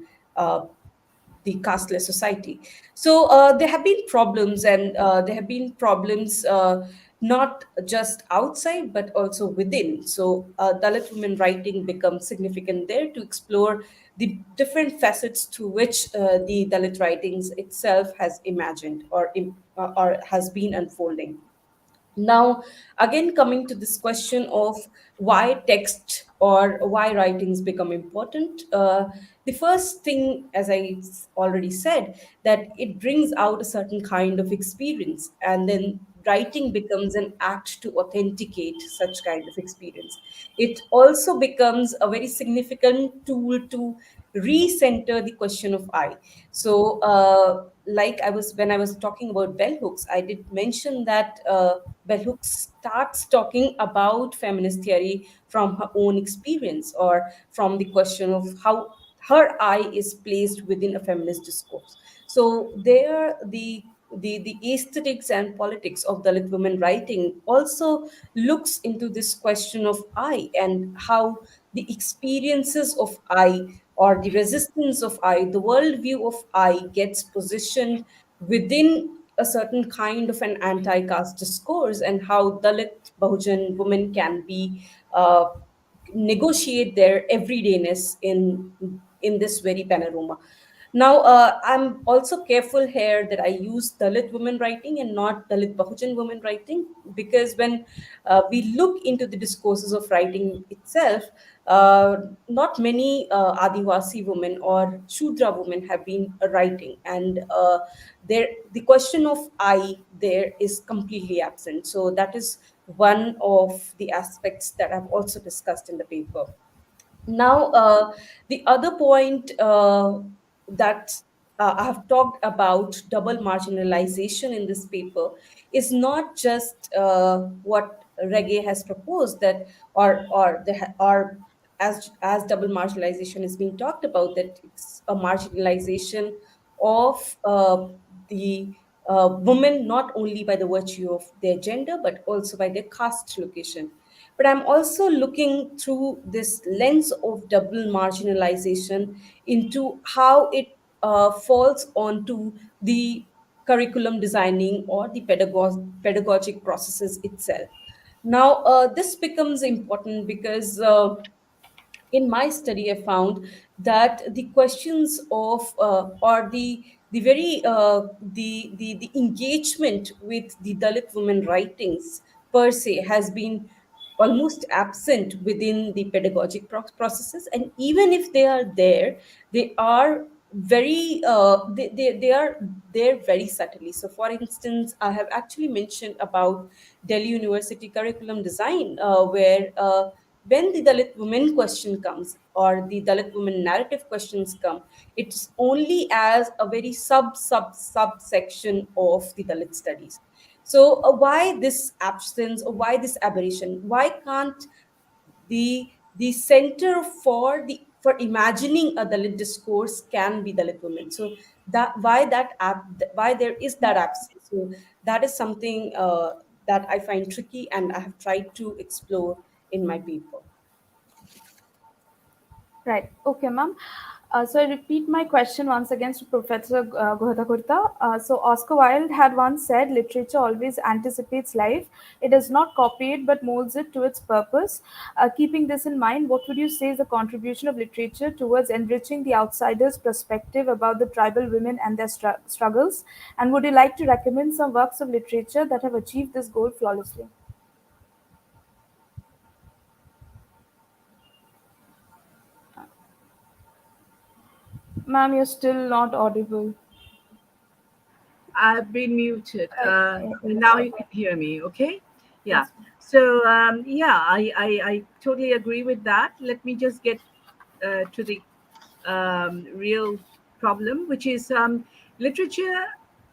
the casteless society. So there have been problems, and there have been problems not just outside but also within. So Dalit women writing becomes significant there to explore the different facets through which the Dalit writings itself has imagined or has been unfolding. Now, again, coming to this question of why text or why writings become important, the first thing, as already said, that it brings out a certain kind of experience, and then writing becomes an act to authenticate such kind of experience. It also becomes a very significant tool to recenter the question of I. So, like I was when I was talking about bell hooks, I did mention that bell hooks starts talking about feminist theory from her own experience, or from the question of how her I is placed within a feminist discourse. So there, the aesthetics and politics of Dalit women writing also looks into this question of I, and how the experiences of I, or the resistance of I, the worldview of I, gets positioned within a certain kind of an anti-caste discourse, and how Dalit Bahujan women can be negotiate their everydayness in this very panorama. Now, I'm also careful here that I use Dalit women writing and not Dalit Bahujan women writing, because when we look into the discourses of writing itself, not many Adivasi women or Shudra women have been writing, and the question of I there is completely absent. So that is one of the aspects that I've also discussed in the paper. Now, the other point that I have talked about double marginalization in this paper is not just what Reggae has proposed, that or as double marginalization is being talked about, that it's a marginalization of the women, not only by the virtue of their gender but also by their caste location. But I'm also looking through this lens of double marginalization into how it falls onto the curriculum designing or the pedagogic processes itself. Now, this becomes important because in my study, I found that the questions of or the very the engagement with the Dalit women writings per se has been almost absent within the pedagogic processes, and even if they are there, they are very they are there very subtly. So for instance, I have actually mentioned about Delhi University curriculum design, where when the Dalit women question comes, or the Dalit women narrative questions come, it's only as a very subsection of the Dalit studies. So why this absence, or why this aberration? Why can't the center for imagining a Dalit discourse can be Dalit women? So that why there is that absence? So that is something that I find tricky, and I have tried to explore in my paper. Right. Okay, ma'am. So I repeat my question once again to Professor Guhathakurta. So Oscar Wilde had once said, "Literature always anticipates life. It does not copy it, but molds it to its purpose." Keeping this in mind, what would you say is the contribution of literature towards enriching the outsider's perspective about the tribal women and their struggles? And would you like to recommend some works of literature that have achieved this goal flawlessly? Ma'am, you're still not audible. I've been muted. In the Now you can background. hear me, okay? Yeah. Yes. So, yeah, I totally agree with that. Let me just get to the real problem, which is literature,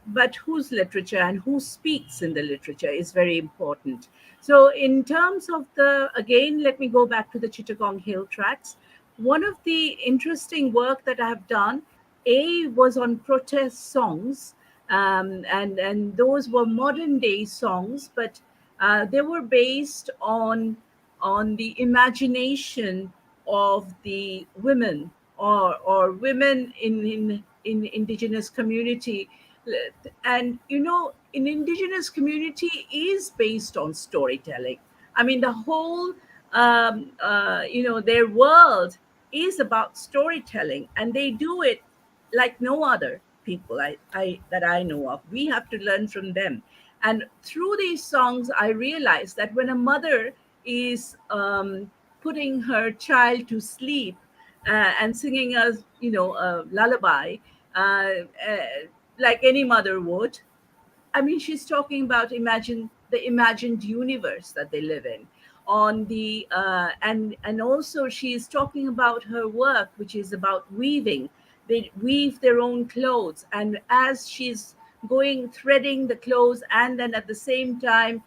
but whose literature and who speaks in the literature is very important. So, in terms of again, let me go back to the Chittagong Hill tracks. One of the interesting work that I have done, was on protest songs, and those were modern day songs, but they were based on the imagination of the women, or women in indigenous community. And in indigenous community is based on storytelling. I mean, the whole their world is about storytelling, and they do it like no other people that I know of. We have to learn from them. And through these songs, I realized that when a mother is putting her child to sleep, and singing a lullaby, like any mother would. I mean, she's talking about the imagined universe that they live in. On the and also she's talking about her work, which is about weaving. They weave their own clothes, and as she's going threading the clothes, and then at the same time,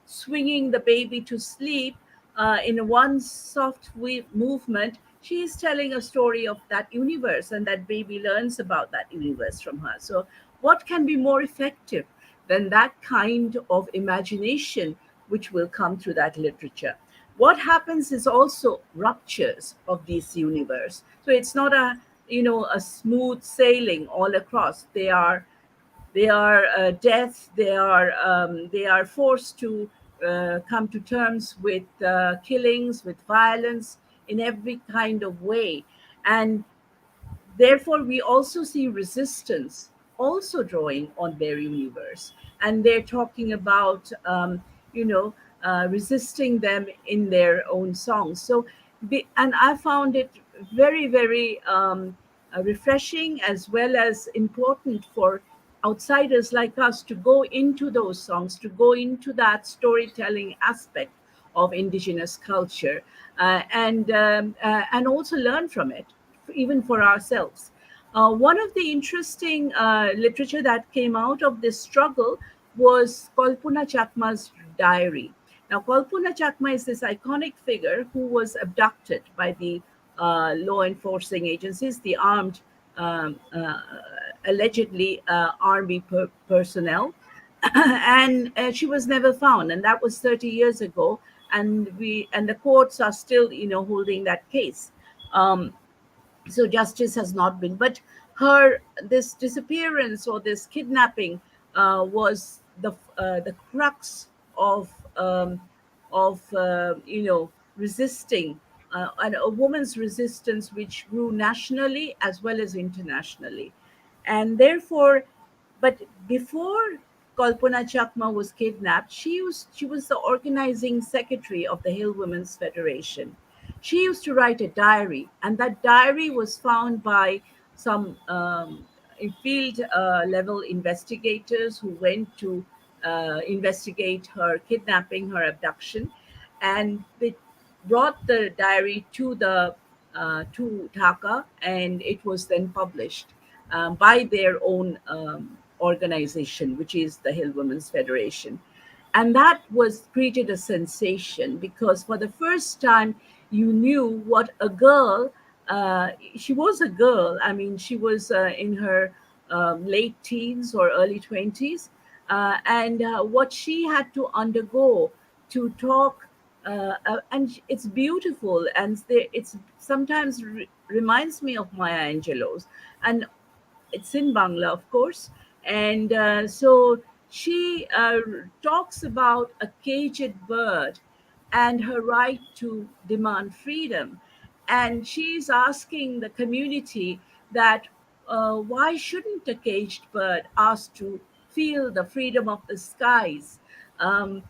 swinging the baby to sleep, in one soft movement, she's telling a story of that universe, and that baby learns about that universe from her. So what can be more effective than that kind of imagination which will come through that literature? What happens is also ruptures of this universe. So it's not a smooth sailing all across. They are death. They are forced to come to terms with killings, with violence in every kind of way. And therefore, we also see resistance also drawing on their universe, and they're talking about resisting them in their own songs. So, and I found it very, very refreshing, as well as important for outsiders like us to go into those songs, to go into that storytelling aspect of indigenous culture, and also learn from it, even for ourselves. One of the interesting literature that came out of this struggle was Kolpuna Chakma's diary. Now, Kolpuna Chakma is this iconic figure who was abducted by the law enforcing agencies, the armed, allegedly army personnel, and she was never found, and that was 30 years ago. And the courts are still, holding that case. Um, so justice has not been, but her this disappearance or this kidnapping was the crux of um, resisting, and a woman's resistance which grew nationally as well as internationally. And therefore, but before Kalpana Chakma was kidnapped, she was the organizing secretary of the Hill Women's Federation. She used to write a diary, and that diary was found by some field level investigators who went to investigate her kidnapping, her abduction, and they brought the diary to Dhaka, and it was then published by their own organization, which is the Hill Women's Federation. And that was created a sensation because for the first time you knew what a girl, she was a girl. I mean, she was in her late teens or early 20s, and what she had to undergo to talk. And it's beautiful, and it's sometimes reminds me of Maya Angelou's, and it's in Bangla, of course. And so she talks about a caged bird and her right to demand freedom. And she's asking the community that why shouldn't a caged bird ask to feel the freedom of the skies? Um,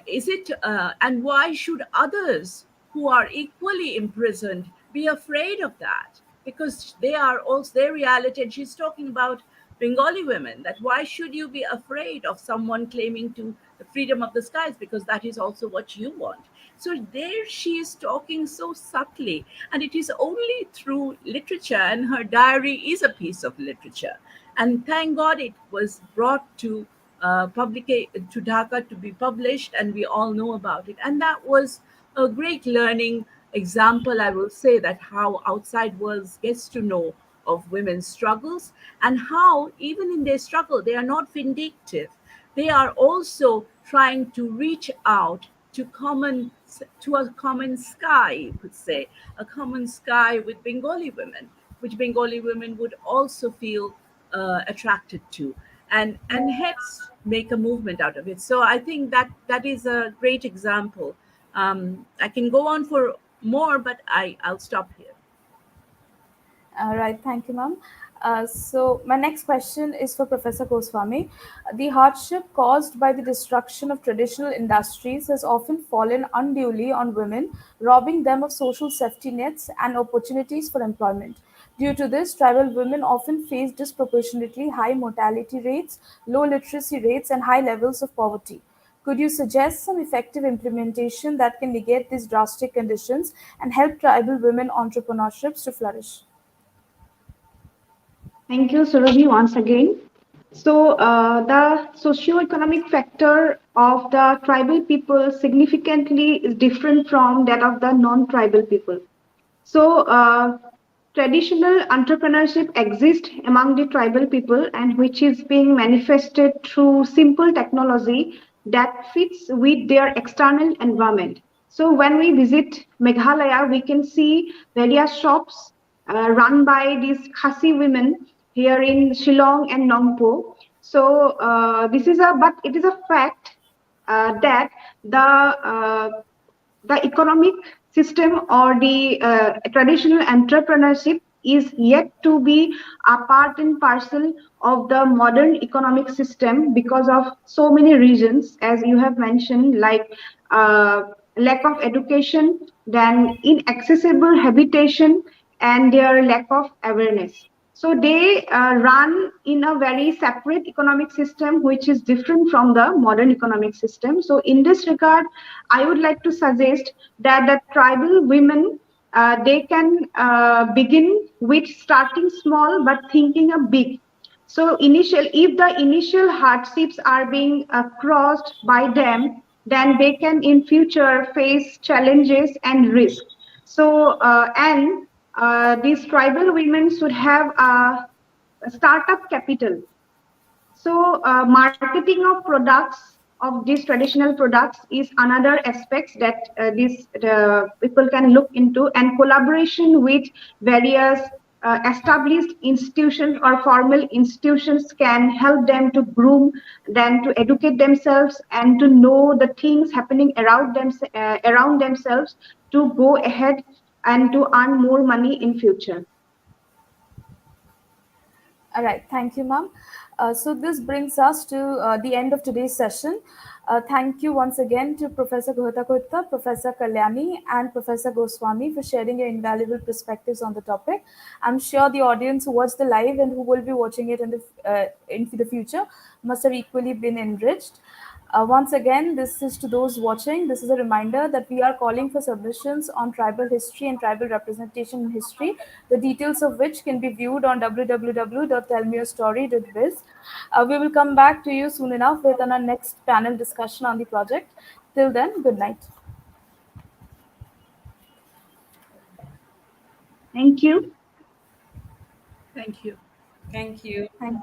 is it and why should others who are equally imprisoned be afraid of that? Because they are also their reality. And she's talking about Bengali women, that why should you be afraid of someone claiming to the freedom of the skies, because that is also what you want. So there she is talking so subtly, and it is only through literature, and her diary is a piece of literature. And thank God it was brought to to Dhaka to be published, and we all know about it. And that was a great learning example, I will say, that how outside world gets to know of women's struggles, and how even in their struggle they are not vindictive. They are also trying to reach out to a common sky, you could say, a common sky with Bengali women, which Bengali women would also feel attracted to, and hence make a movement out of it. So I think that that is a great example. I can go on for more, but I'll stop here. All right, thank you, ma'am. So, my next question is for Professor Goswami. The hardship caused by the destruction of traditional industries has often fallen unduly on women, robbing them of social safety nets and opportunities for employment. Due to this, tribal women often face disproportionately high mortality rates, low literacy rates, and high levels of poverty. Could you suggest some effective implementation that can negate these drastic conditions and help tribal women entrepreneurships to flourish? Thank you, Sourabhi, once again. So, the socio-economic factor of the tribal people significantly is different from that of the non-tribal people. So, traditional entrepreneurship exists among the tribal people, and which is being manifested through simple technology that fits with their external environment. So, when we visit Meghalaya, we can see various shops run by these Khasi women here in Shillong and Nongpo. So, this is a but it is a fact that the economic system or the traditional entrepreneurship is yet to be a part and parcel of the modern economic system because of so many reasons, as you have mentioned, like uh, lack of education, then inaccessible habitation, and their lack of awareness. So they run in a very separate economic system, which is different from the modern economic system. So in this regard, I would like to suggest that the tribal women they can begin with starting small but thinking a big. So if the initial hardships are being crossed by them, then they can in future face challenges and risk. So and these tribal women should have a startup capital. So, marketing of products of these traditional products is another aspect that these people can look into, and collaboration with various established institutions or formal institutions can help them to groom, then to educate themselves and to know the things happening around themselves to go ahead and to earn more money in future. All right, thank you, ma'am. So this brings us to the end of today's session. Thank you once again to Professor Guhathakurta, Professor Kalyani, and Professor Goswami for sharing your invaluable perspectives on the topic. I'm sure the audience who watched the live and who will be watching it in the future must have equally been enriched. Once again, this is to those watching. This is a reminder that we are calling for submissions on tribal history and tribal representation in history, the details of which can be viewed on www.tellmeyourstory.biz. We will come back to you soon enough with our next panel discussion on the project. Till then, good night. Thank you. Thank you. Thank you. Thank